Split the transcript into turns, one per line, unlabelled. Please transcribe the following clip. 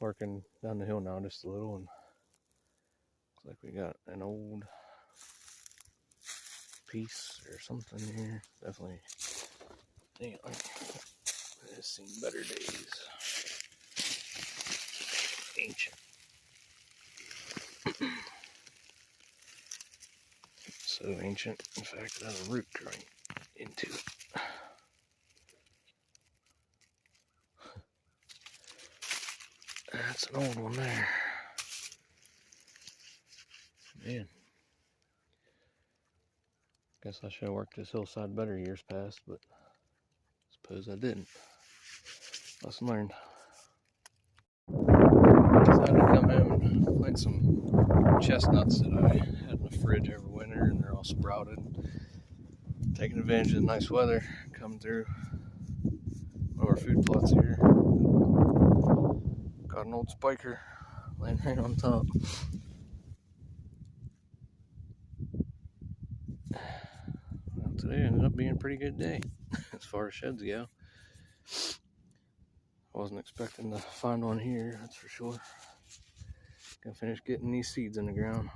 working down the hill now just a little, and looks like we got an old piece or something here. Definitely, it's seen better days. Ancient. So ancient, in fact, it has a root growing into it. That's an old one there. Man. Guess I should have worked this hillside better years past, but suppose I didn't. Lesson learned. Decided to come home and plant some chestnuts that I had in the fridge over winter, and they're all sprouted. Taking advantage of the nice weather coming through one of our food plots here. Got an old spiker laying right on top. Well, today ended up being a pretty good day as far as sheds go. I wasn't expecting to find one here, that's for sure. Gonna finish getting these seeds in the ground.